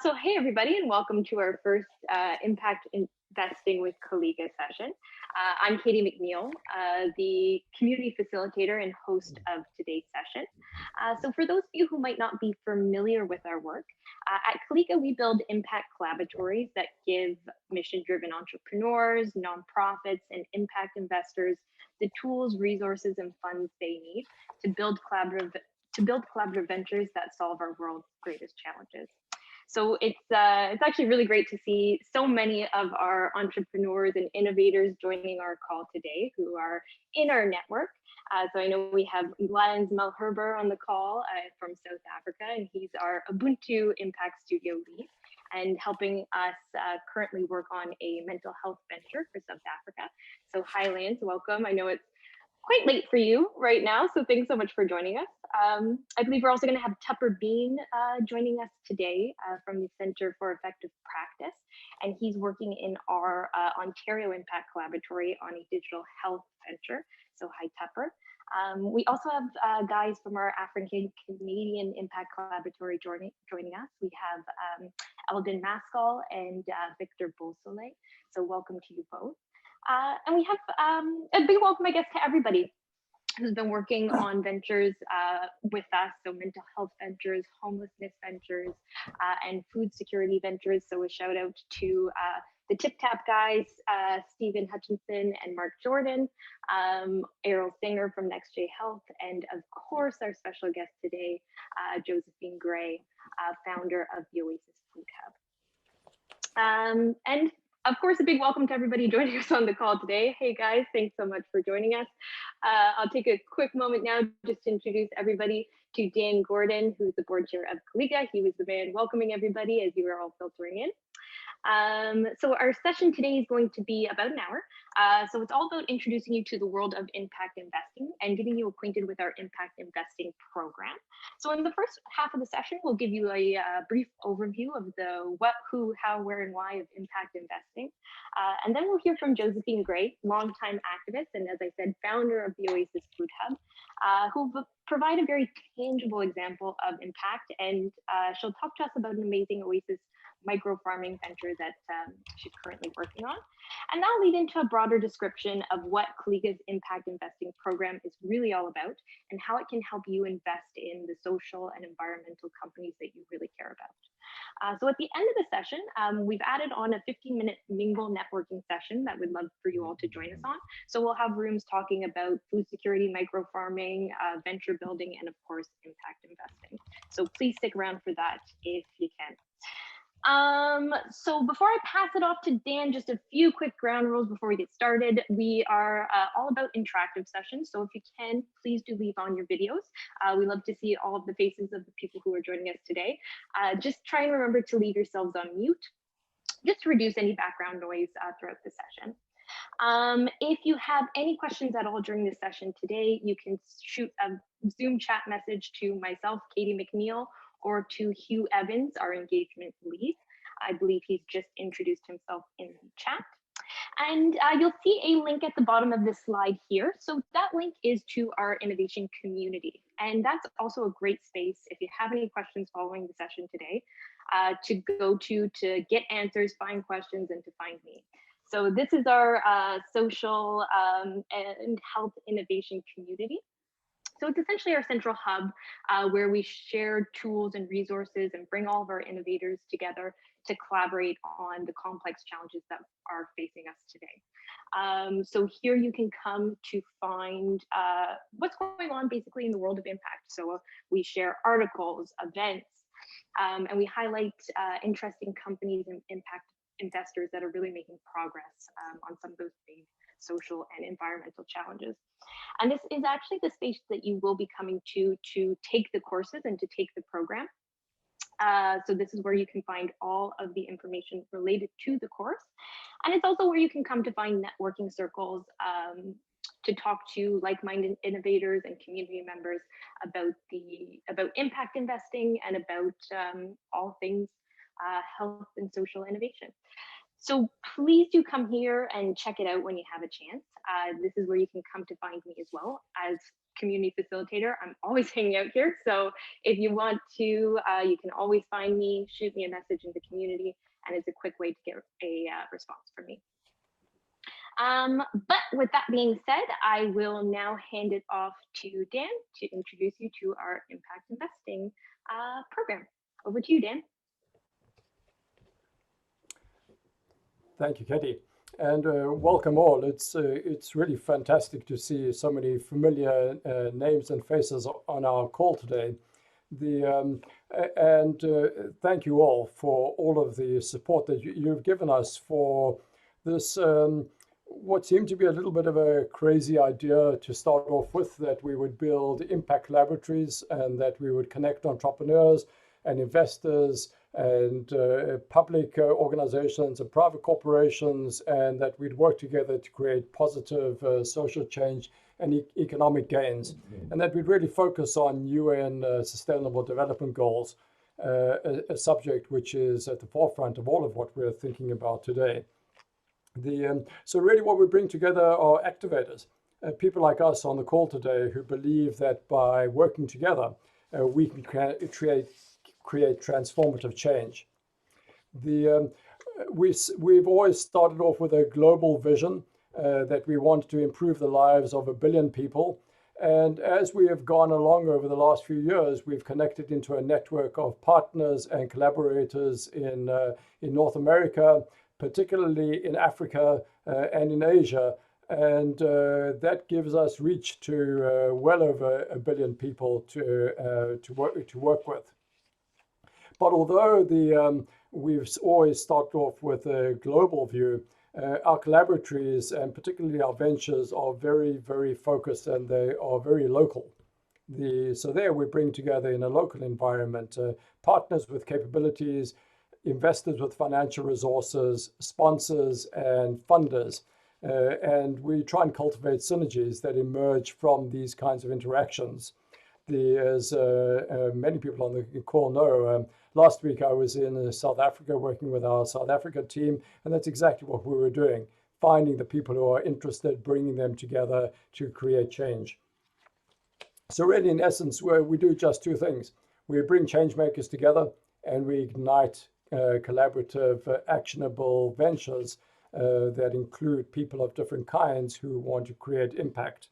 So hey everybody, and welcome to our first Impact Investing with Colleaga session. I'm Katie McNeil, the community facilitator and host of today's session. So for those of you who might not be familiar with our work, at Colleaga we build impact collaboratories that give mission-driven entrepreneurs, nonprofits, and impact investors the tools, resources, and funds they need to build collaborative ventures that solve our world's greatest challenges. So it's actually really great to see so many of our entrepreneurs and innovators joining our call today who are in our network. So I know we have Lyons Malherber on the call from South Africa, and he's our Ubuntu Impact Studio lead and helping us currently work on a mental health venture for South Africa. So hi, Lyons, welcome. I know it's quite late for you right now, so thanks so much for joining us. I believe we're also going to have Tupper Bean joining us today from the Center for Effective Practice, and he's working in our Ontario Impact Collaboratory on a digital health venture. So hi, Tupper. We also have guys from our African Canadian Impact Collaboratory joining us. We have Eldon Maskell and Victor Beausoleil. So welcome to you both. And we have a big welcome, I guess, to everybody who's been working on ventures with us. So mental health ventures, homelessness ventures, and food security ventures. So a shout out to the Tip Tap guys, Stephen Hutchinson and Mark Jordan, Errol Singer from Next J Health, and of course, our special guest today, Josephine Gray, founder of the Oasis Food Hub. And of course, a big welcome to everybody joining us on the call today. Hey guys, thanks so much for joining us. I'll take a quick moment now just to introduce everybody to Dan Gordon, who's the board chair of Colleaga. He was the man welcoming everybody as you were all filtering in. So our session today is going to be about an hour. So it's all about introducing you to the world of impact investing and getting you acquainted with our impact investing program. So in the first half of the session, we'll give you a brief overview of the what, who, how, where, and why of impact investing. And then we'll hear from Josephine Gray, longtime activist, and as I said, founder of the Oasis Food Hub, who will provide a very tangible example of impact. And she'll talk to us about an amazing Oasis microfarming venture that she's currently working on. And that'll lead into a broader description of what Colleaga's impact investing program is really all about and how it can help you invest in the social and environmental companies that you really care about. So at the end of the session, we've added on a 15-minute mingle networking session that we'd love for you all to join us on. So we'll have rooms talking about food security, microfarming, venture building, and of course, impact investing. So please stick around for that if you can. So before I pass it off to Dan, just a few quick ground rules before we get started. We are all about interactive sessions, so if you can, please do leave on your videos. We love to see all of the faces of the people who are joining us today. Just try and remember to leave yourselves on mute, just to reduce any background noise throughout the session. If you have any questions at all during this session today, you can shoot a Zoom chat message to myself, Katie McNeil, or to Hugh Evans, our engagement lead. I believe he's just introduced himself in the chat. And you'll see a link at the bottom of this slide here. So that link is to our innovation community. And that's also a great space if you have any questions following the session today to go to get answers, find questions, and to find me. So this is our social and health innovation community. So it's essentially our central hub where we share tools and resources and bring all of our innovators together to collaborate on the complex challenges that are facing us today. So here you can come to find what's going on basically in the world of impact. So we share articles, events, and we highlight interesting companies and impact investors that are really making progress on some of those big social and environmental challenges. And this is actually the space that you will be coming to take the courses and to take the program. So this is where you can find all of the information related to the course. And it's also where you can come to find networking circles to talk to like-minded innovators and community members about impact investing and about all things health and social innovation. So please do come here and check it out when you have a chance. This is where you can come to find me as well, as community facilitator. I'm always hanging out here. So if you want to, you can always find me, shoot me a message in the community, and it's a quick way to get a response from me. But with that being said, I will now hand it off to Dan to introduce you to our impact investing program. Over to you, Dan. Thank you, Katie, and welcome all. It's really fantastic to see so many familiar names and faces on our call today. Thank you all for all of the support that you've given us for this what seemed to be a little bit of a crazy idea to start off with, that we would build impact laboratories and that we would connect entrepreneurs and investors and public organizations and private corporations, and that we'd work together to create positive social change and economic gains, and that we'd really focus on UN Sustainable Development Goals, a subject which is at the forefront of all of what we're thinking about today. So really what we bring together are activators, people like us on the call today who believe that by working together, we can create transformative change. We've always started off with a global vision that we want to improve the lives of 1 billion people. And as we have gone along over the last few years, we've connected into a network of partners and collaborators in North America, particularly in Africa and in Asia. And that gives us reach to well over 1 billion people to work with. But although we've always started off with a global view, our collaboratories and particularly our ventures are very, very focused, and they are very local. So there we bring together in a local environment partners with capabilities, investors with financial resources, sponsors and funders. And we try and cultivate synergies that emerge from these kinds of interactions. As many people on the call know, last week I was in South Africa working with our South Africa team, and that's exactly what we were doing, finding the people who are interested, bringing them together to create change. So really, in essence, we do just two things. We bring change makers together, and we ignite collaborative, actionable ventures that include people of different kinds who want to create impact.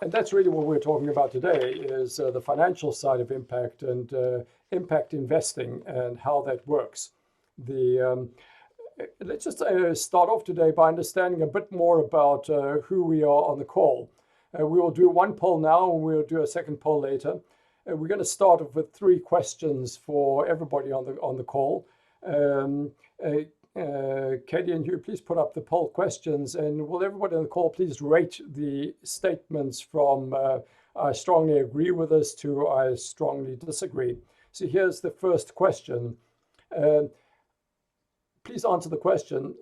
And that's really what we're talking about today, is the financial side of impact and impact investing and how that works. Let's just start off today by understanding a bit more about who we are on the call. We will do one poll now, and we'll do a second poll later. We're going to start off with 3 questions for everybody on the call. Katie and Hugh, please put up the poll questions, and will everybody on the call please rate the statements from I strongly agree with this to I strongly disagree. So here's the first question. Please answer the question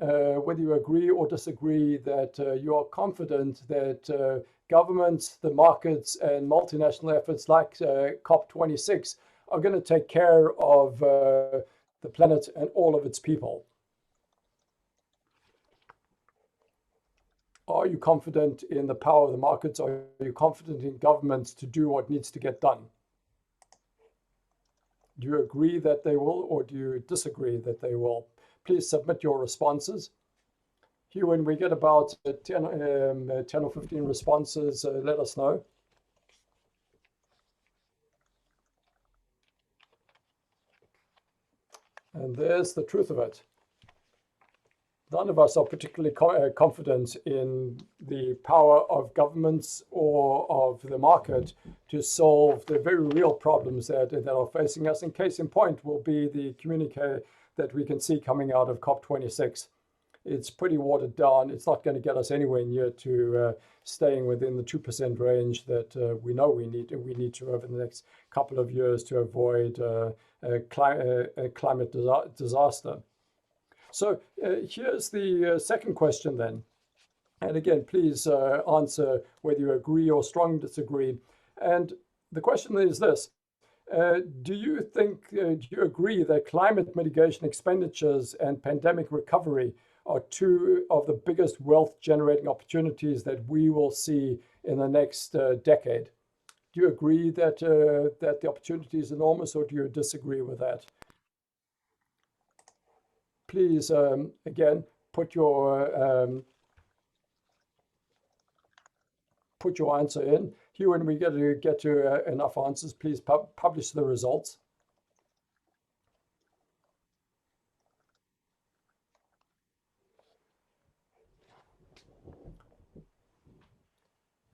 whether you agree or disagree that you are confident that governments, the markets, and multinational efforts like COP26 are going to take care of the planet and all of its people. Are you confident in the power of the markets? Are you confident in governments to do what needs to get done? Do you agree that they will, or do you disagree that they will? Please submit your responses. Hugh, when we get about 10 or 15 responses, let us know. And there's the truth of it. None of us are particularly confident in the power of governments or of the market to solve the very real problems that are facing us. And case in point will be the communique that we can see coming out of COP26. It's pretty watered down. It's not going to get us anywhere near to staying within the 2% range that we know we need to over the next couple of years to avoid a climate disaster. So here's the second question then. And again, please answer whether you agree or strongly disagree. And the question is this. Do you agree that climate mitigation expenditures and pandemic recovery are two of the biggest wealth generating opportunities that we will see in the next decade. Do you agree that that the opportunity is enormous, or do you disagree with that? Please, again, put your answer in. Hugh, when we get to enough answers, please publish the results.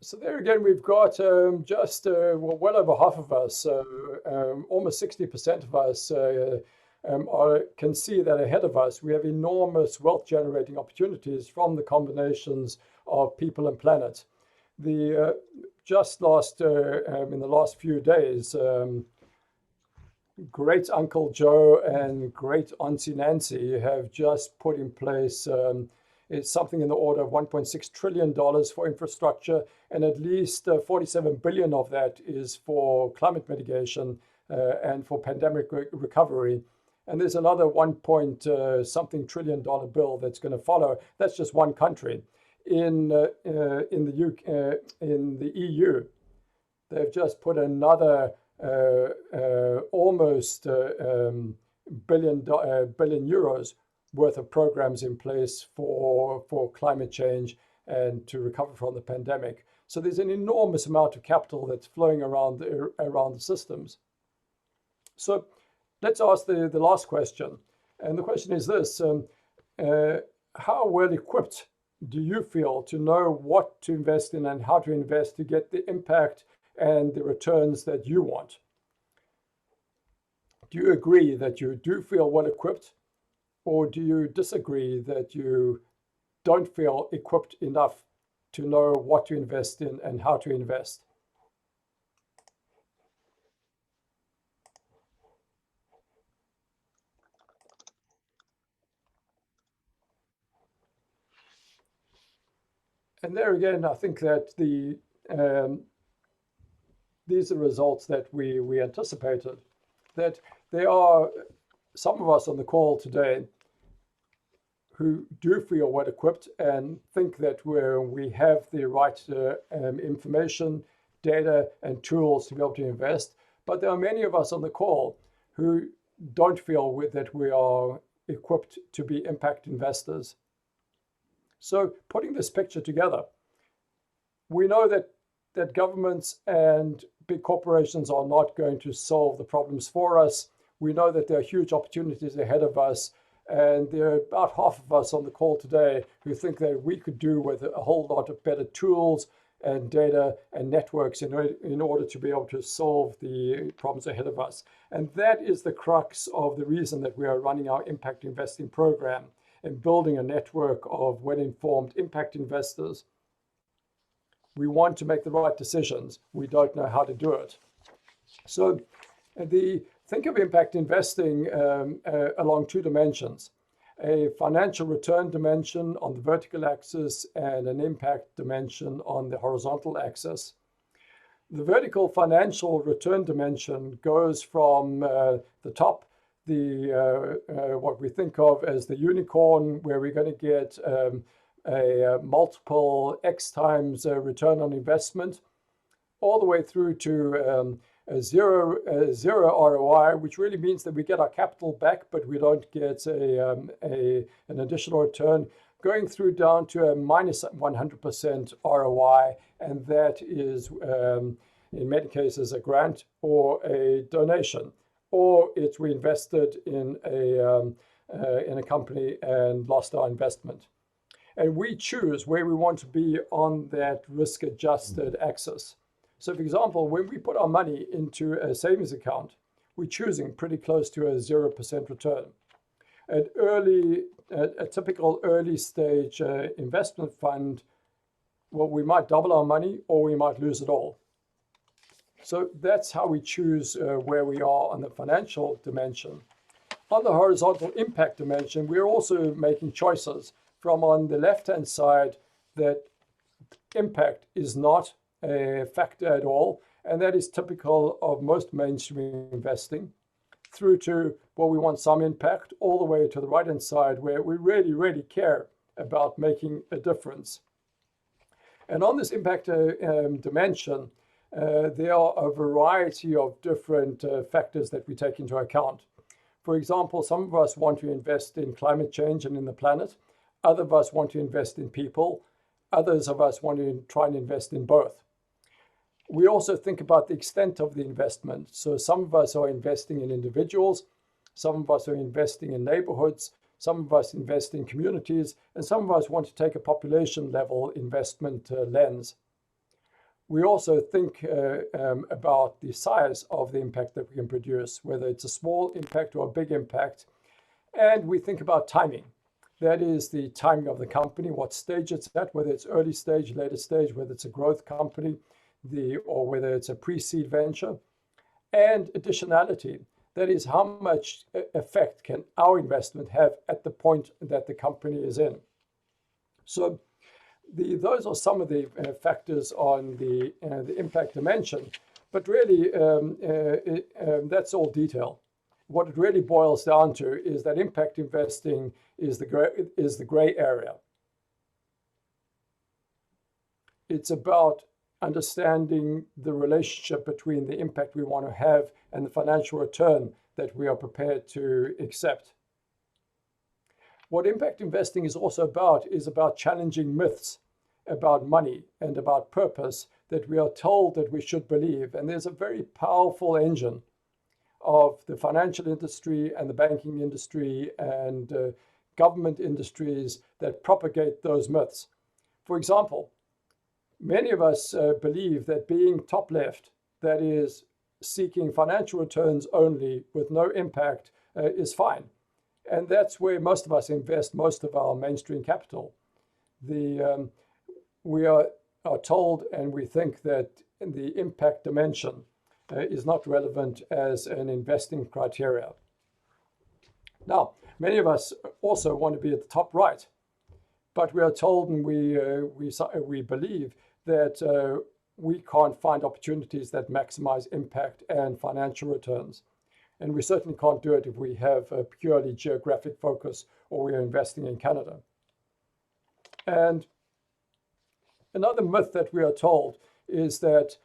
So there again, we've got just well over half of us, almost 60% of us can see that ahead of us we have enormous wealth generating opportunities from the combinations of people and planet. Just in the last few days, great Uncle Joe and great Auntie Nancy have just put in place it's something in the order of $1.6 trillion for infrastructure, and at least 47 billion of that is for climate mitigation and for pandemic recovery. And there's another something trillion bill that's going to follow. That's just one country. In the EU, they've just put another almost billion euros worth of programs in place for climate change and to recover from the pandemic. So there's an enormous amount of capital that's flowing around the systems. So let's ask the last question. And the question is this: how well equipped do you feel to know what to invest in and how to invest to get the impact and the returns that you want? Do you agree that you do feel well equipped, or do you disagree that you don't feel equipped enough to know what to invest in and how to invest? And there again, I think that these are results that we anticipated, that there are some of us on the call today who do feel well equipped and think that we have the right information, data, and tools to be able to invest. But there are many of us on the call who don't feel that we are equipped to be impact investors. So putting this picture together, we know that governments and big corporations are not going to solve the problems for us. We know that there are huge opportunities ahead of us. And there are about half of us on the call today who think that we could do with a whole lot of better tools and data and networks in order to be able to solve the problems ahead of us. And that is the crux of the reason that we are running our impact investing program and building a network of well-informed impact investors. We want to make the right decisions. We don't know how to do it. So think of impact investing along two dimensions: a financial return dimension on the vertical axis and an impact dimension on the horizontal axis. The vertical financial return dimension goes from the top, what we think of as the unicorn, where we're going to get a multiple X times return on investment, all the way through to a zero ROI, which really means that we get our capital back, but we don't get an additional return, going through down to a minus 100% ROI, and that is in many cases a grant or a donation, or it's we invested in a company and lost our investment. And we choose where we want to be on that risk-adjusted axis. So for example, when we put our money into a savings account, we're choosing pretty close to a 0% return. A typical early stage investment fund, well, we might double our money or we might lose it all. So that's how we choose where we are on the financial dimension. On the horizontal impact dimension, we're also making choices from on the left-hand side that impact is not a factor at all, and that is typical of most mainstream investing. through to, well, we want some impact, all the way to the right-hand side where we really, really care about making a difference. And on this impact dimension, there are a variety of different factors that we take into account. For example, some of us want to invest in climate change and in the planet. Others of us want to invest in people. Others of us want to try and invest in both. We also think about the extent of the investment. So some of us are investing in individuals, some of us are investing in neighborhoods, some of us invest in communities, and some of us want to take a population level investment lens. We also think about the size of the impact that we can produce, whether it's a small impact or a big impact. And we think about timing. That is the timing of the company, what stage it's at, whether it's early stage, later stage, whether it's a growth company, or whether it's a pre-seed venture. And additionality. That is, how much effect can our investment have at the point that the company is in. So those are some of the factors on the impact dimension, but really that's all detail. What it really boils down to is that impact investing is the gray area. It's about understanding the relationship between the impact we want to have and the financial return that we are prepared to accept. What impact investing is also about is about challenging myths about money and about purpose that we are told that we should believe. And there's a very powerful engine of the financial industry and the banking industry and government industries that propagate those myths. For example, many of us believe that being top left, that is seeking financial returns only with no impact, is fine. And that's where most of us invest most of our mainstream capital. We are told and we think that the impact dimension is not relevant as an investing criteria. Now, many of us also want to be at the top right, but we are told and we believe that we can't find opportunities that maximize impact and financial returns. And we certainly can't do it if we have a purely geographic focus or we are investing in Canada. And another myth that we are told is that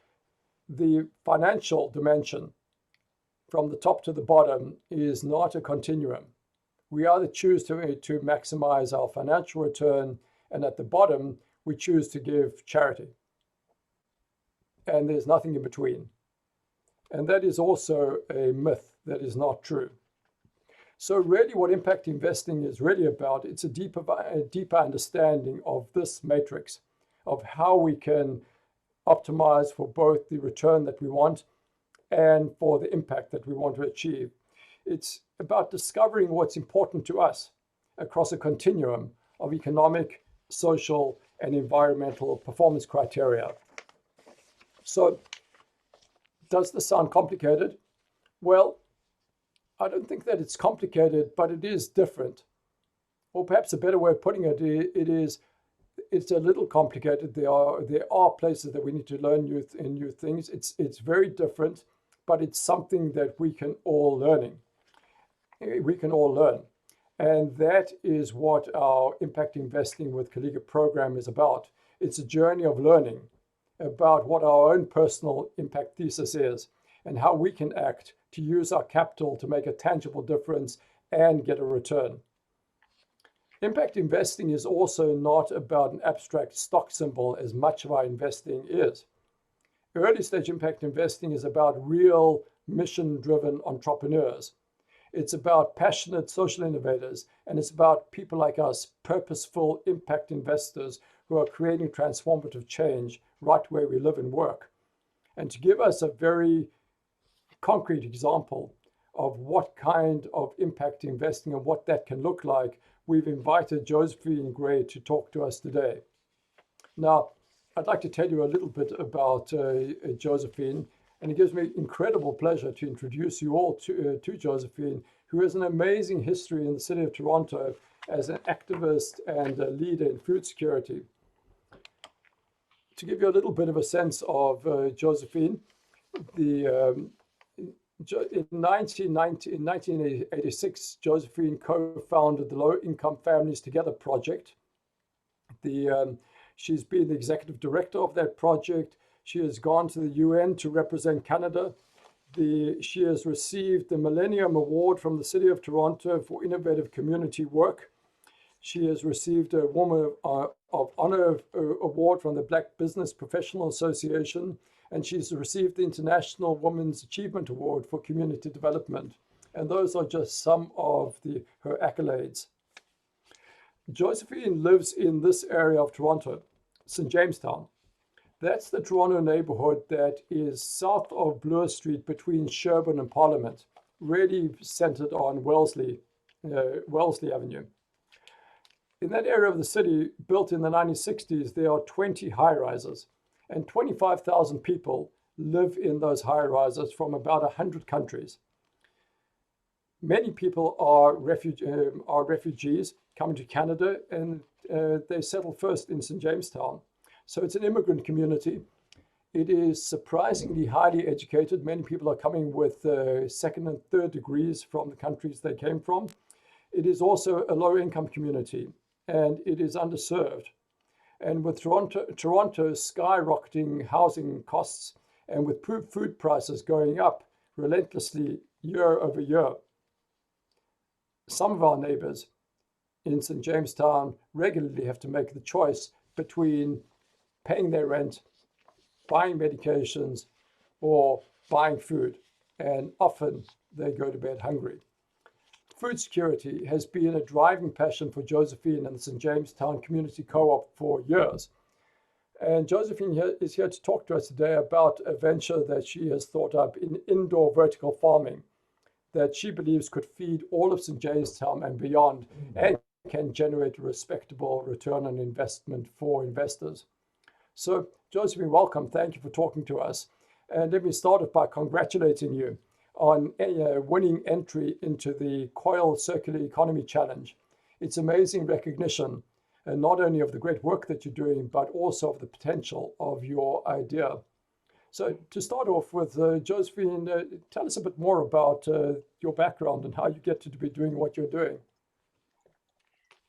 the financial dimension from the top to the bottom is not a continuum. We either choose to maximize our financial return, and at the bottom, we choose to give charity. And there's nothing in between. And that is also a myth that is not true. So really what impact investing is really about, it's a deeper understanding of this matrix, of how we can optimize for both the return that we want and for the impact that we want to achieve. It's about discovering what's important to us across a continuum of economic, social, and environmental performance criteria. So, does this sound complicated? Well, I don't think that it's complicated, but it is different. Or perhaps a better way of putting it, it's a little complicated. There are places that we need to learn new things. It's very different, but it's something that we can all learn. And that is what our Impact Investing with Colleaga program is about. It's a journey of learning about what our own personal impact thesis is and how we can act to use our capital to make a tangible difference and get a return. Impact investing is also not about an abstract stock symbol as much of our investing is. Early stage impact investing is about real mission-driven entrepreneurs. It's about passionate social innovators, and it's about people like us, purposeful impact investors who are creating transformative change right where we live and work. And to give us a very concrete example of what kind of impact investing and what that can look like, we've invited Josephine Gray to talk to us today. Now, I'd like to tell you a little bit about Josephine, and it gives me incredible pleasure to introduce you all to Josephine, who has an amazing history in the city of Toronto as an activist and a leader in food security. To give you a little bit of a sense of Josephine, In 1986, Josephine co-founded the Low Income Families Together project. She's been the executive director of that project. She has gone to the UN to represent Canada. She has received the Millennium Award from the City of Toronto for innovative community work. She has received a Woman of Honor Award from the Black Business Professional Association, and she's received the International Women's Achievement Award for Community Development. And those are just some of her accolades. Josephine lives in this area of Toronto, St. Jamestown. That's the Toronto neighborhood that is south of Bloor Street between Sherbourne and Parliament, really centered on Wellesley Avenue. In that area of the city, built in the 1960s, there are 20 high-rises, and 25,000 people live in those high-rises from about 100 countries. Many people are refugees coming to Canada, and they settle first in St. Jamestown. So it's an immigrant community. It is surprisingly highly educated. Many people are coming with second and third degrees from the countries they came from. It is also a low-income community, and it is underserved. And with Toronto's skyrocketing housing costs and with food prices going up relentlessly year over year, some of our neighbors in St. Jamestown regularly have to make the choice between paying their rent, buying medications, or buying food. And often they go to bed hungry. Food security has been a driving passion for Josephine and the St. Jamestown Community Co-op for years. And Josephine is here to talk to us today about a venture that she has thought up in indoor vertical farming that she believes could feed all of St. Jamestown and beyond and can generate a respectable return on investment for investors. So, Josephine, welcome. Thank you for talking to us. And let me start off by congratulating you on winning entry into the COIL Circular Economy Challenge. It's amazing recognition, and not only of the great work that you're doing, but also of the potential of your idea. So to start off with, Josephine, tell us a bit more about your background and how you get to be doing what you're doing.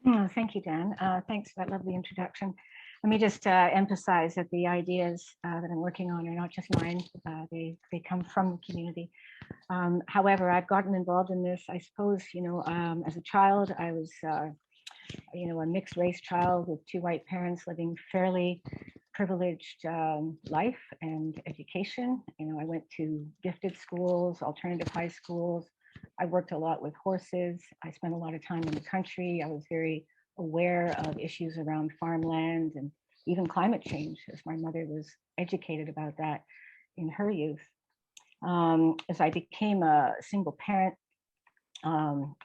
Oh, thank you, Dan. Thanks for that lovely introduction. Let me just emphasize that the ideas that I'm working on are not just mine. They come from the community. However, I've gotten involved in this, I suppose, as a child, I was, a mixed race child with two white parents living fairly privileged life and education. I went to gifted schools, alternative high schools. I worked a lot with horses. I spent a lot of time in the country. I was very aware of issues around farmland and even climate change, as my mother was educated about that in her youth. As I became a single parent,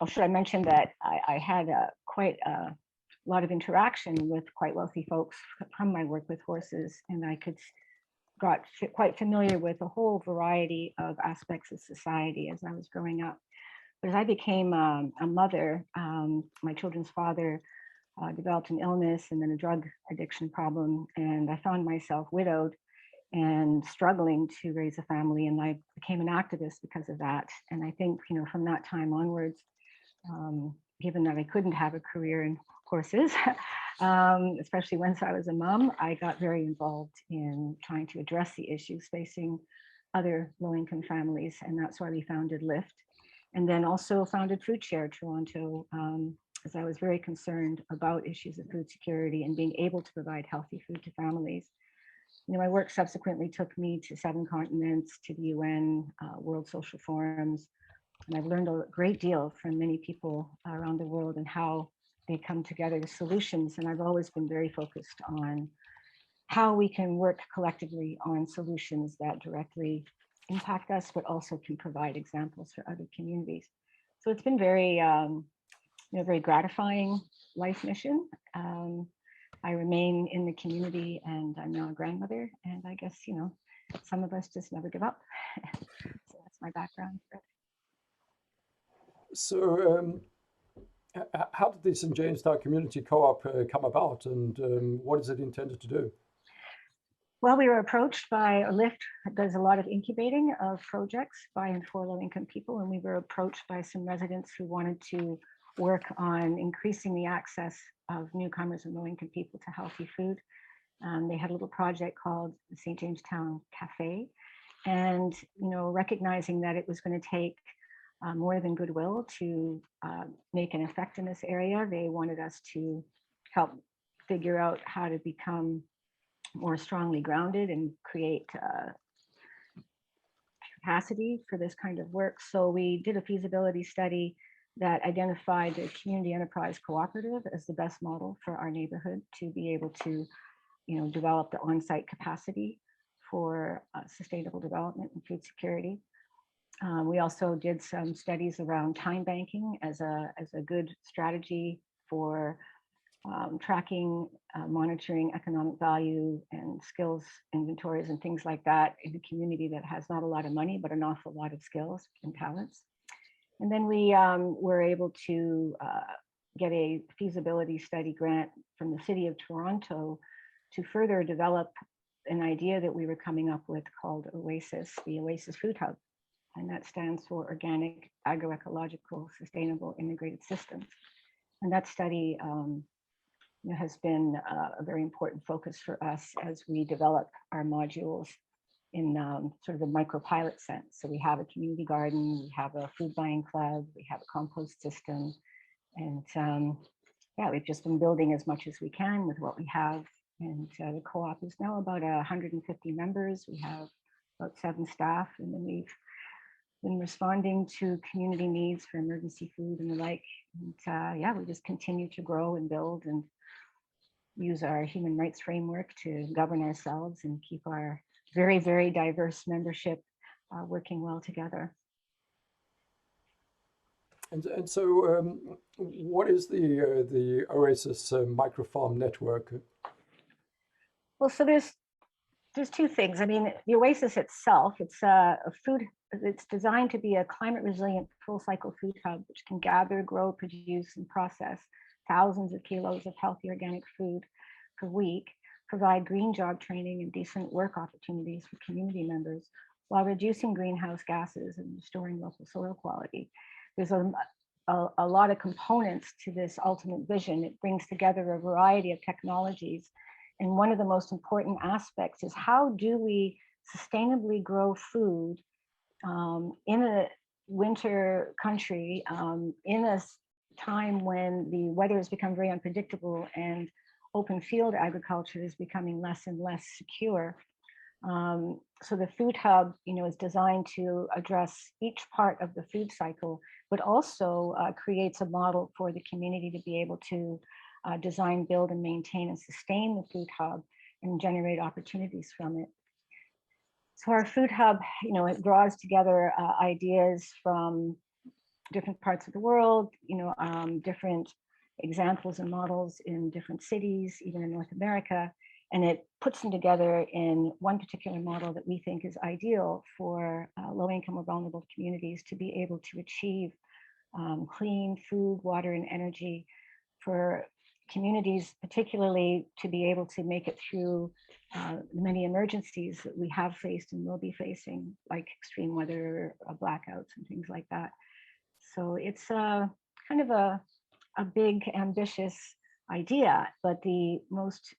should I mention that I had quite a lot of interaction with quite wealthy folks from my work with horses, and I got quite familiar with a whole variety of aspects of society as I was growing up. But as I became a mother, my children's father developed an illness and then a drug addiction problem, and I found myself widowed and struggling to raise a family, and I became an activist because of that. And I think, from that time onwards, given that I couldn't have a career in horses, especially once I was a mom, I got very involved in trying to address the issues facing other low-income families, and that's why we founded LIFT, and then also founded Food Share Toronto, as I was very concerned about issues of food security and being able to provide healthy food to families. My work subsequently took me to 7 continents, to the UN, World Social Forums, and I've learned a great deal from many people around the world and how they come together with solutions. And I've always been very focused on how we can work collectively on solutions that directly impact us, but also can provide examples for other communities. So it's been very gratifying life mission. I remain in the community, and I'm now a grandmother, and I guess, some of us just never give up. So that's my background. So how did the St. Jamestown Community Co-op come about, and what is it intended to do? Well, we were approached by Lyft, does a lot of incubating of projects by and for low-income people, and we were approached by some residents who wanted to work on increasing the access of newcomers and low-income people to healthy food. They had a little project called the St. Jamestown Cafe, and recognizing that it was going to take more than goodwill to make an effect in this area, they wanted us to help figure out how to become more strongly grounded and create capacity for this kind of work. So we did a feasibility study that identified the community enterprise cooperative as the best model for our neighborhood to be able to, develop the on-site capacity for sustainable development and food security. We also did some studies around time banking as a good strategy for tracking, monitoring economic value and skills inventories and things like that in a community that has not a lot of money, but an awful lot of skills and talents. And then we were able to get a feasibility study grant from the City of Toronto to further develop an idea that we were coming up with called Oasis, the Oasis Food Hub. And that stands for Organic, Agroecological, Sustainable Integrated Systems. And that study has been a very important focus for us as we develop our modules in sort of a micro-pilot sense. So we have a community garden, we have a food buying club, we have a compost system, and yeah, we've just been building as much as we can with what we have. And the co-op is now about 150 members. We have about 7 staff, and then we've been responding to community needs for emergency food and the like. And yeah, we just continue to grow and build and use our human rights framework to govern ourselves and keep our very, very diverse membership working well together. And so, what is the Oasis Microfarm network? Well, so there's 2 things. I mean, the Oasis itself, it's a food. It's designed to be a climate resilient full cycle food hub, which can gather, grow, produce, and process thousands of kilos of healthy organic food per week, provide green job training and decent work opportunities for community members, while reducing greenhouse gases and restoring local soil quality. There's a lot of components to this ultimate vision. It brings together a variety of technologies. And one of the most important aspects is how do we sustainably grow food in a winter country, in a time when the weather has become very unpredictable and open field agriculture is becoming less and less secure. So the food hub, is designed to address each part of the food cycle, but also creates a model for the community to be able to design, build, and maintain and sustain the food hub and generate opportunities from it. So our food hub, it draws together ideas from different parts of the world, different examples and models in different cities, even in North America, and it puts them together in one particular model that we think is ideal for low-income or vulnerable communities to be able to achieve clean food, water, and energy for communities, particularly to be able to make it through many emergencies that we have faced and will be facing, like extreme weather, blackouts, and things like that. So it's kind of a big, ambitious idea, but the most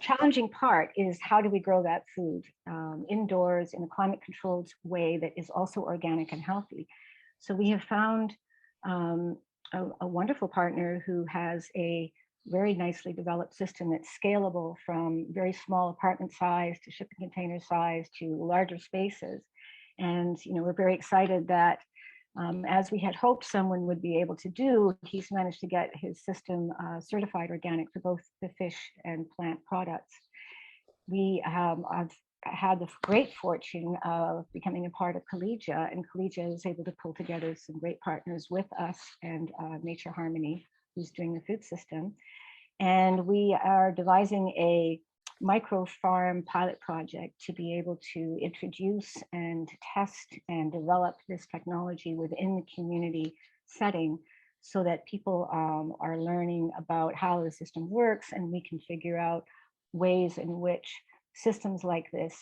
challenging part is how do we grow that food indoors in a climate-controlled way that is also organic and healthy. So we have found a wonderful partner who has a very nicely developed system that's scalable from very small apartment size to shipping container size to larger spaces. And we're very excited that as we had hoped someone would be able to do, he's managed to get his system certified organic for both the fish and plant products. We have had the great fortune of becoming a part of Colleaga, and Colleaga is able to pull together some great partners with us and Nature Harmony, who's doing the food system. And we are devising a Microfarm pilot project to be able to introduce and test and develop this technology within the community setting so that people are learning about how the system works, and we can figure out ways in which systems like this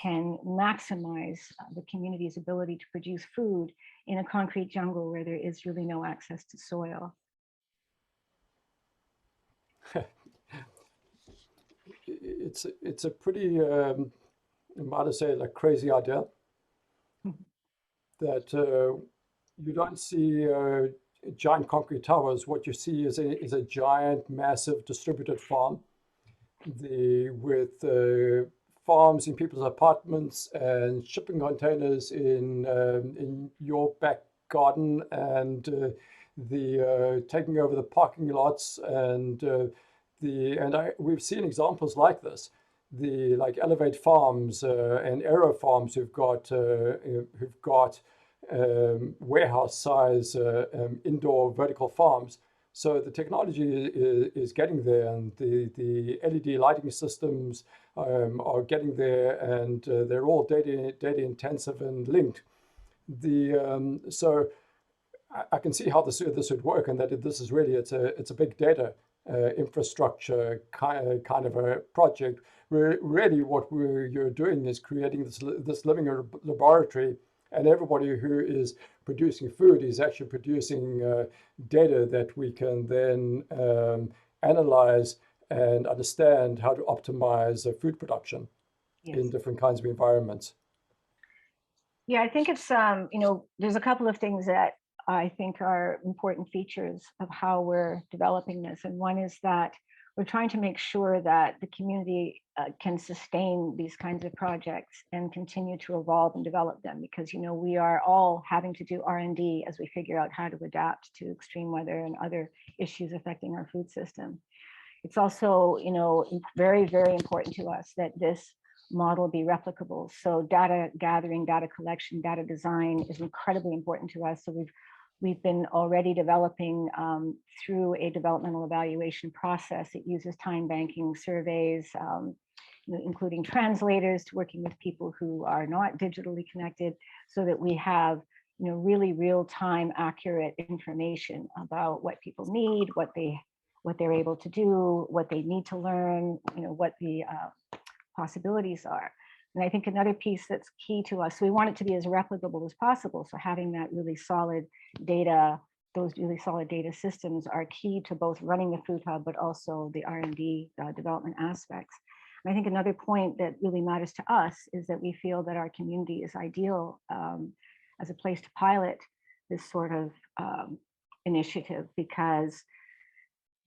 can maximize the community's ability to produce food in a concrete jungle where there is really no access to soil. It's a pretty, I might say, like crazy idea that you don't see giant concrete towers. What you see is a giant, massive distributed farm with farms in people's apartments and shipping containers in your back garden, and the taking over the parking lots, and we've seen examples like this. The like Elevate Farms and Aero Farms who've got warehouse size indoor vertical farms. So the technology is getting there, and the LED lighting systems are getting there, and they're all data intensive and linked. So I can see how this would work, and that this is really it's a big data infrastructure kind of a project. Really, what you're doing is creating this living laboratory, and everybody who is producing food is actually producing data that we can then analyze and understand how to optimize food production in different kinds of environments. Yeah, I think it's, there's a couple of things that I think are important features of how we're developing this. And one is that we're trying to make sure that the community can sustain these kinds of projects and continue to evolve and develop them, because we are all having to do R&D as we figure out how to adapt to extreme weather and other issues affecting our food system. It's also very, very important to us that this model be replicable. So data gathering, data collection, data design is incredibly important to us. So we've been already developing through a developmental evaluation process. It uses time banking surveys, including translators, to working with people who are not digitally connected, so that we have really real-time accurate information about what people need, what they're able to do, what they need to learn, what the possibilities are. And I think another piece that's key to us, so we want it to be as replicable as possible. So having that really solid data, those really solid data systems are key to both running the food hub, but also the R&D development aspects. And I think another point that really matters to us is that we feel that our community is ideal as a place to pilot this sort of initiative, because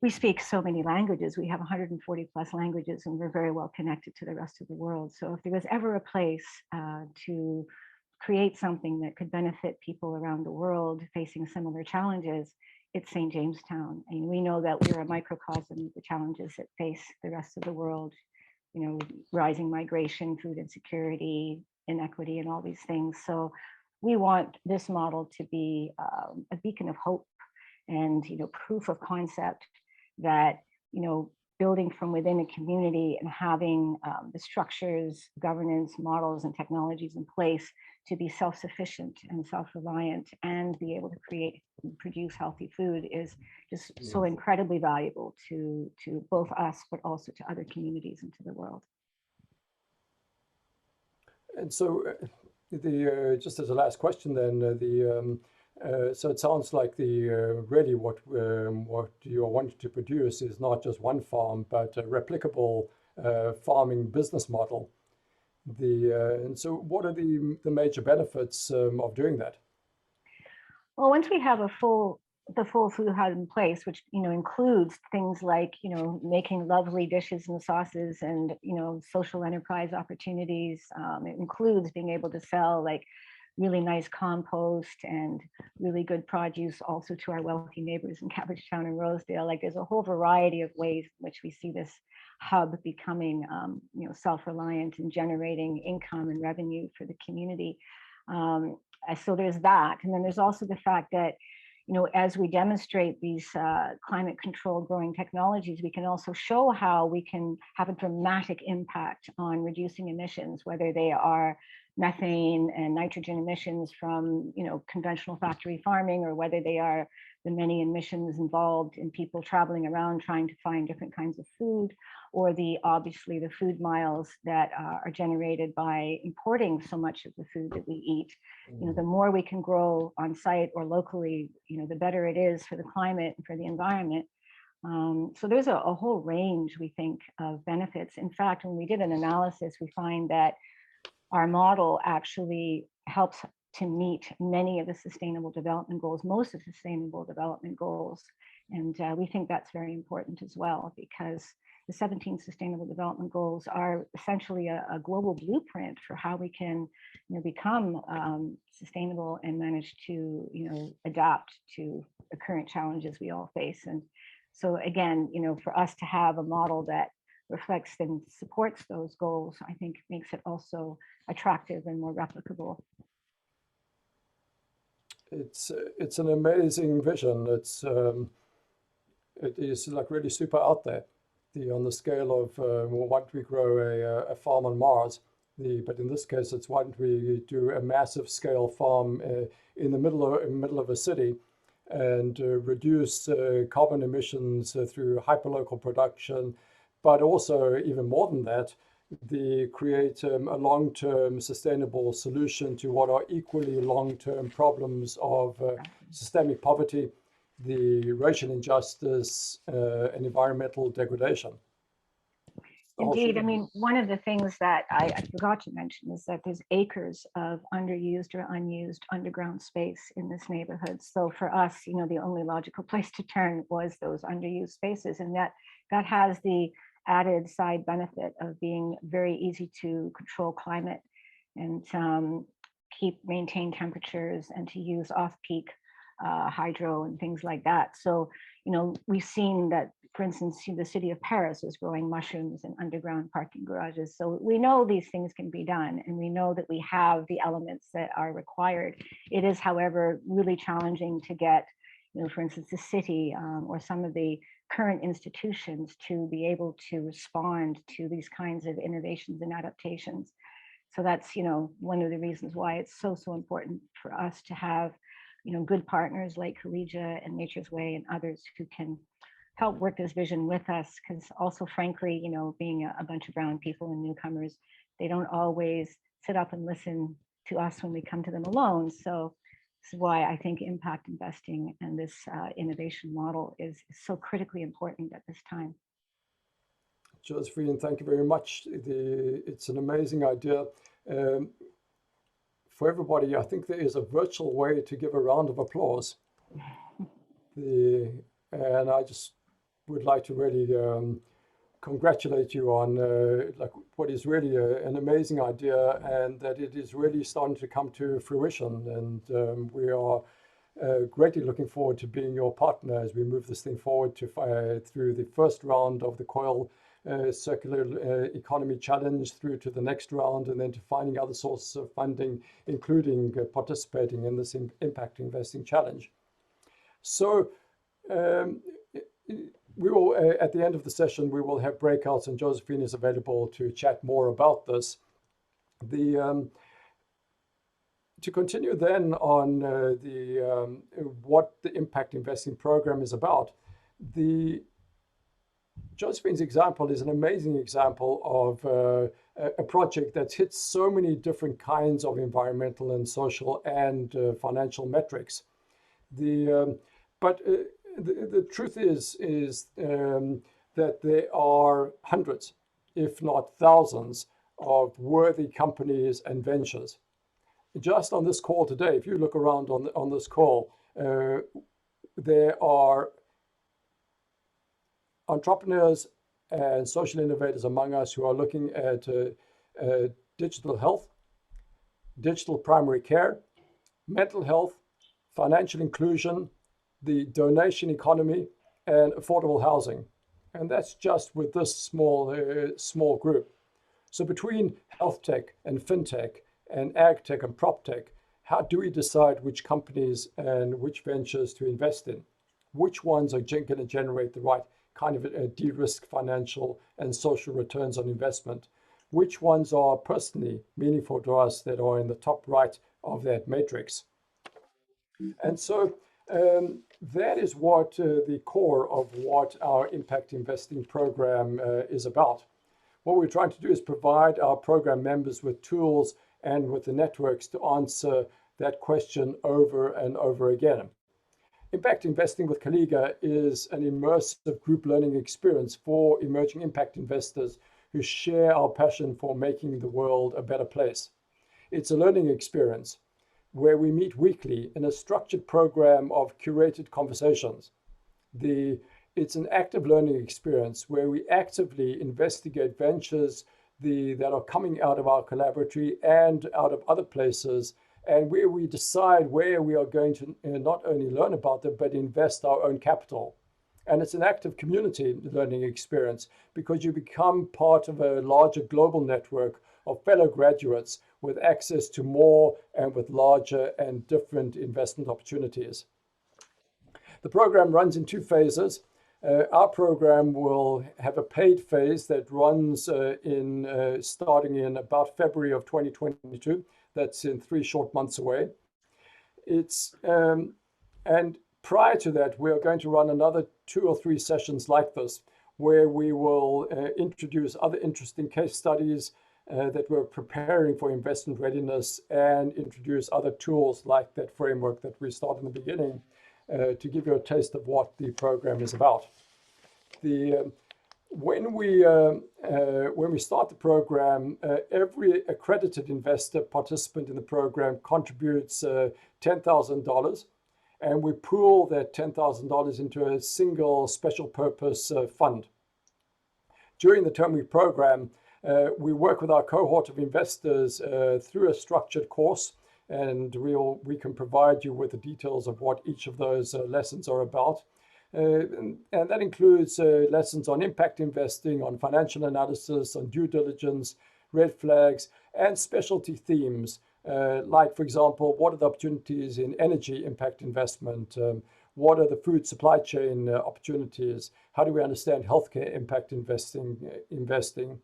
we speak so many languages. We have 140 plus languages, and we're very well connected to the rest of the world. So if there was ever a place to create something that could benefit people around the world facing similar challenges, it's St. Jamestown. And we know that we're a microcosm of the challenges that face the rest of the world, rising migration, food insecurity, inequity, and all these things. So we want this model to be a beacon of hope and proof of concept that building from within a community and having the structures, governance, models, and technologies in place to be self-sufficient and self-reliant and be able to create and produce healthy food is just so incredibly valuable to both us, but also to other communities and to the world. And so just as a last question then, so it sounds like really what you're wanting to produce is not just one farm, but a replicable farming business model. And so what are the major benefits of doing that? Well, once we have the full food hub in place, which includes things like making lovely dishes and sauces and social enterprise opportunities, it includes being able to sell like really nice compost and really good produce also to our wealthy neighbors in Cabbagetown and Rosedale. Like there's a whole variety of ways in which we see this hub becoming self-reliant and generating income and revenue for the community. So there's that. And then there's also the fact that as we demonstrate these climate controlled growing technologies, we can also show how we can have a dramatic impact on reducing emissions, whether they are methane and nitrogen emissions from, conventional factory farming, or whether they are the many emissions involved in people traveling around trying to find different kinds of food, or obviously the food miles that are generated by importing so much of the food that we eat. The more we can grow on site or locally, the better it is for the climate and for the environment. So there's a whole range, we think, of benefits. In fact, when we did an analysis, we find that our model actually helps to meet many of the sustainable development goals, most of the sustainable development goals. And we think that's very important as well, because the 17 sustainable development goals are essentially a global blueprint for how we can become sustainable and manage to adapt to the current challenges we all face. And so again, for us to have a model that reflects and supports those goals, I think makes it also attractive and more replicable. It's an amazing vision. It is like really super out there. On the scale of why don't we grow a farm on Mars? But in this case, it's why don't we do a massive scale farm in the middle of a city, and reduce carbon emissions through hyperlocal production, but also even more than that, create a long-term sustainable solution to what are equally long-term problems of systemic poverty, the racial injustice, and environmental degradation. Indeed. I mean, one of the things that I forgot to mention is that there's acres of underused or unused underground space in this neighborhood. So for us, the only logical place to turn was those underused spaces. And that has the added side benefit of being very easy to control climate and maintain temperatures, and to use off-peak hydro and things like that. So, we've seen that, for instance, the city of Paris is growing mushrooms in underground parking garages. So we know these things can be done, and we know that we have the elements that are required. It is, however, really challenging to get, for instance, the city or some of the current institutions to be able to respond to these kinds of innovations and adaptations. So that's, one of the reasons why it's so important for us to have, good partners like Colleaga and Nature's Way and others who can help work this vision with us. Because also, frankly, being a bunch of brown people and newcomers, they don't always sit up and listen to us when we come to them alone. So this is why I think impact investing and this innovation model is so critically important at this time. Josephine, thank you very much. It's an amazing idea. For everybody, I think there is a virtual way to give a round of applause. And I just would like to really congratulate you on what is really an amazing idea, and that it is really starting to come to fruition. And we are greatly looking forward to being your partner as we move this thing forward through the first round of the COIL Circular Economy Challenge, through to the next round, and then to finding other sources of funding, including participating in this Impact Investing Challenge. So we will, at the end of the session, we will have breakouts, and Josephine is available to chat more about this. To continue then on what the Impact Investing Program is about, Josephine's example is an amazing example of a project that hits so many different kinds of environmental and social and financial metrics. But the truth is that there are hundreds, if not thousands, of worthy companies and ventures. Just on this call today, if you look around on this call, there are entrepreneurs and social innovators among us who are looking at digital health, digital primary care, mental health, financial inclusion, the donation economy, and affordable housing. And that's just with this small group. So between health tech and fintech and ag tech and prop tech, how do we decide which companies and which ventures to invest in? Which ones are going to generate the right kind of a de-risk financial and social returns on investment? which ones are personally meaningful to us that are in the top right of that matrix. And so that is what the core of what our impact investing program is about. What we're trying to do is provide our program members with tools and with the networks to answer that question over and over again. Impact investing with Colleaga is an immersive group learning experience for emerging impact investors who share our passion for making the world a better place. It's a learning experience where we meet weekly in a structured program of curated conversations. It's an active learning experience where we actively investigate ventures that are coming out of our collaboratory and out of other places, and where we decide where we are going to not only learn about them, but invest our own capital. And it's an active community learning experience because you become part of a larger global network of fellow graduates with access to more and with larger and different investment opportunities. The program runs in 2 phases. Our program will have a paid phase that runs starting in about February of 2022. That's in 3 short months away. And prior to that, we are going to run another 2 or 3 sessions like this, where we will introduce other interesting case studies that we're preparing for investment readiness, and introduce other tools like that framework that we started in the beginning to give you a taste of what the program is about. When we start the program, every accredited investor participant in the program contributes $10,000, and we pool that $10,000 into a single special purpose fund. During the term of the program, we work with our cohort of investors through a structured course, and we can provide you with the details of what each of those lessons are about. And that includes lessons on impact investing, on financial analysis, on due diligence, red flags, and specialty themes. Like, for example, what are the opportunities in energy impact investment? What are the food supply chain opportunities? How do we understand healthcare impact investing?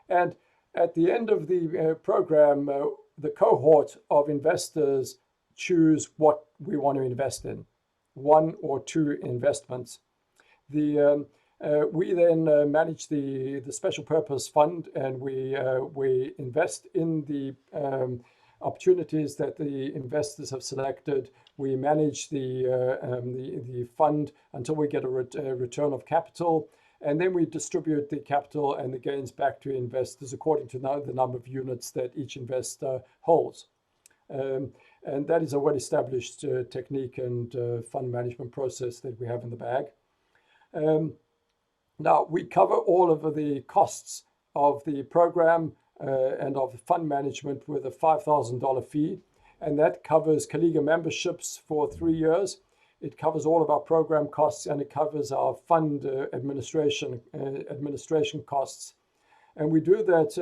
And at the end of the program, the cohort of investors choose what we want to invest in, 1 or 2 investments. We then manage the special purpose fund, and we invest in the opportunities that the investors have selected. We manage the fund until we get a return of capital, and then we distribute the capital and the gains back to investors according to the number of units that each investor holds. And that is a well-established technique and fund management process that we have in the bag. Now, we cover all of the costs of the program and of the fund management with a $5,000 fee, and that covers Colleaga memberships for 3 years. It covers all of our program costs, and it covers our fund administration costs. And we do that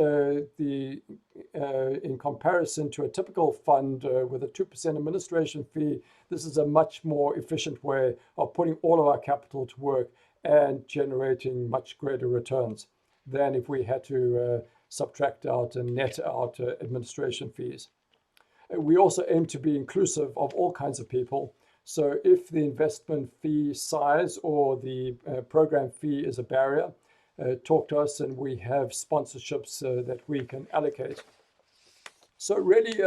in comparison to a typical fund with a 2% administration fee. This is a much more efficient way of putting all of our capital to work and generating much greater returns than if we had to subtract out and net out administration fees. We also aim to be inclusive of all kinds of people. So if the investment fee size or the program fee is a barrier, talk to us, and we have sponsorships that we can allocate. So really,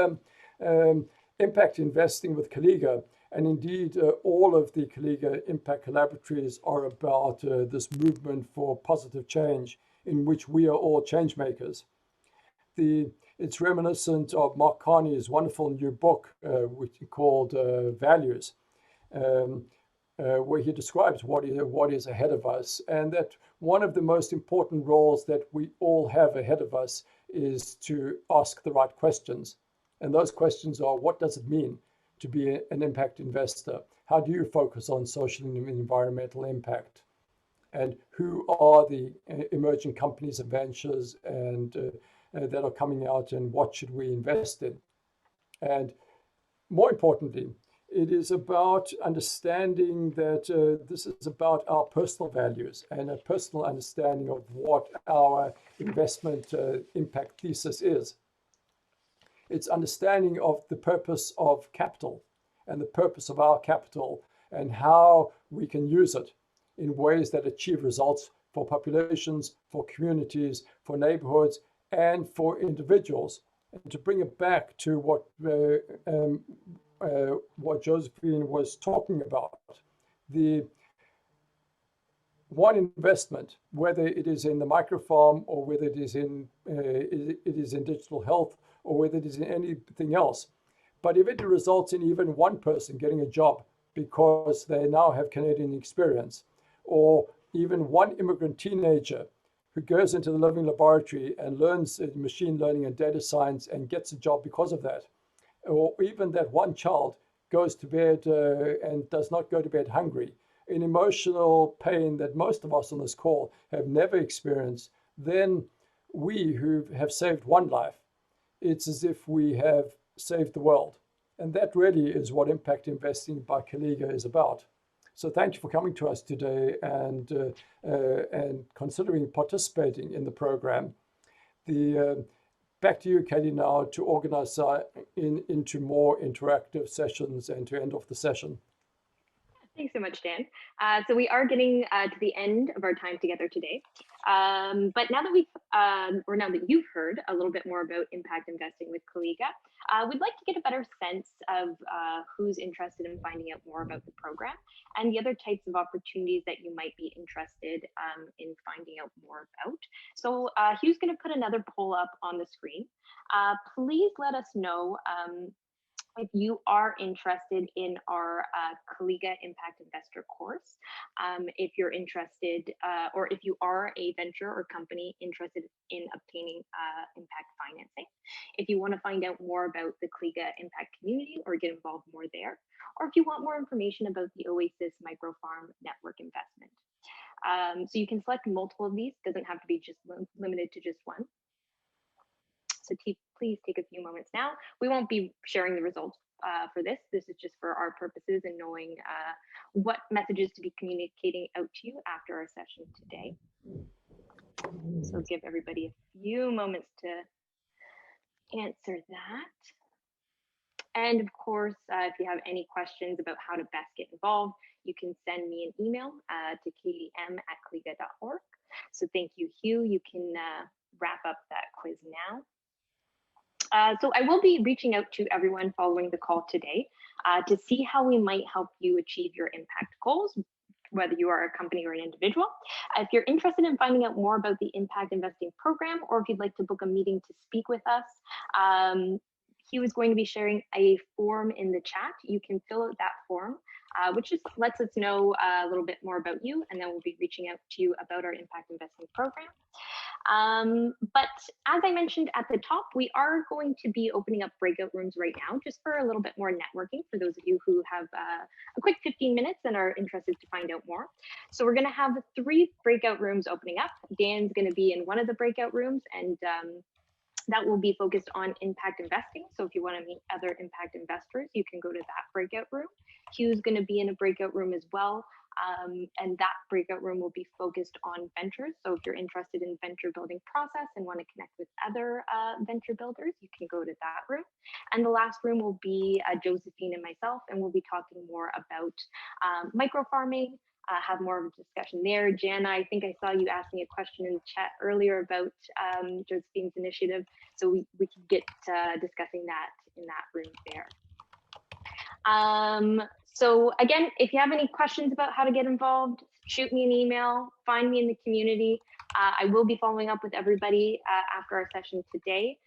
impact investing with Colleaga, and indeed all of the Colleaga impact collaboratories, are about this movement for positive change in which we are all change makers. It's reminiscent of Mark Carney's wonderful new book, which he called Values, where he describes what is ahead of us, and that one of the most important roles that we all have ahead of us is to ask the right questions. And those questions are: what does it mean to be an impact investor? How do you focus on social and environmental impact? And who are the emerging companies and ventures and that are coming out, and what should we invest in? And more importantly, It is about understanding that this is about our personal values and a personal understanding of what our investment impact thesis is. It's understanding of the purpose of capital and the purpose of our capital and how we can use it in ways that achieve results for populations, for communities, for neighborhoods, and for individuals. And to bring it back to what Josephine was talking about, the one investment, whether it is in the microfarm or whether it is in digital health or whether it is in anything else, but if it results in even one person getting a job because they now have Canadian experience, or even one immigrant teenager who goes into the living laboratory and learns machine learning and data science and gets a job because of that, or even that one child goes to bed and does not go to bed hungry, an emotional pain that most of us on this call have never experienced, then we who have saved one life, it's as if we have saved the world. And that really is what impact investing by Colleaga is about. So thank you for coming to us today and considering participating in the program. Back to you, Katie, now to organize into more interactive sessions and to end off the session. Thanks so much, Dan. So we are getting to the end of our time together today. But now that you've heard a little bit more about impact investing with Colleaga, we'd like to get a better sense of who's interested in finding out more about the program and the other types of opportunities that you might be interested in finding out more about. So Hugh's going to put another poll up on the screen. Please let us know if you are interested in our Colleaga Impact Investor course, if you're interested, or if you are a venture or company interested in obtaining impact financing, if you want to find out more about the Colleaga Impact community or get involved more there, or if you want more information about the Oasis Microfarm network investment. So you can select multiple of these, doesn't have to be just limited to just one. So please take a few moments now. We won't be sharing the results for this. This is just for our purposes and knowing what messages to be communicating out to you after our session today. So give everybody a few moments to answer that. And of course, if you have any questions about how to best get involved, you can send me an email to katie.m@colleaga.org. So thank you, Hugh. You can wrap up that quiz now. So I will be reaching out to everyone following the call today to see how we might help you achieve your impact goals, whether you are a company or an individual. If you're interested in finding out more about the impact investing program, or if you'd like to book a meeting to speak with us, Hugh is going to be sharing a form in the chat. You can fill out that form, which just lets us know a little bit more about you, and then we'll be reaching out to you about our impact investing program. But as I mentioned at the top, we are going to be opening up breakout rooms right now, just for a little bit more networking for those of you who have a quick 15 minutes and are interested to find out more. So we're going to have 3 breakout rooms opening up. Dan's going to be in one of the breakout rooms, and that will be focused on impact investing. So if you want to meet other impact investors, you can go to that breakout room. Hugh's going to be in a breakout room as well. And that breakout room will be focused on ventures. So if you're interested in venture building process and want to connect with other venture builders, you can go to that room. And the last room will be Josephine and myself, and we'll be talking more about microfarming, have more of a discussion there. Jana, I think I saw you asking a question in the chat earlier about Josephine's initiative. So we can get discussing that in that room there. So again, if you have any questions about how to get involved, shoot me an email, find me in the community. I will be following up with everybody after our session today.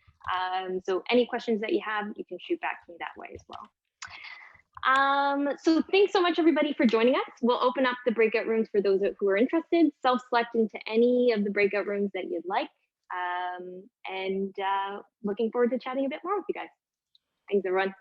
So any questions that you have, you can shoot back to me that way as well. So thanks so much, everybody, for joining us. We'll open up the breakout rooms for those who are interested. Self-select into any of the breakout rooms that you'd like. And looking forward to chatting a bit more with you guys. Thanks, everyone.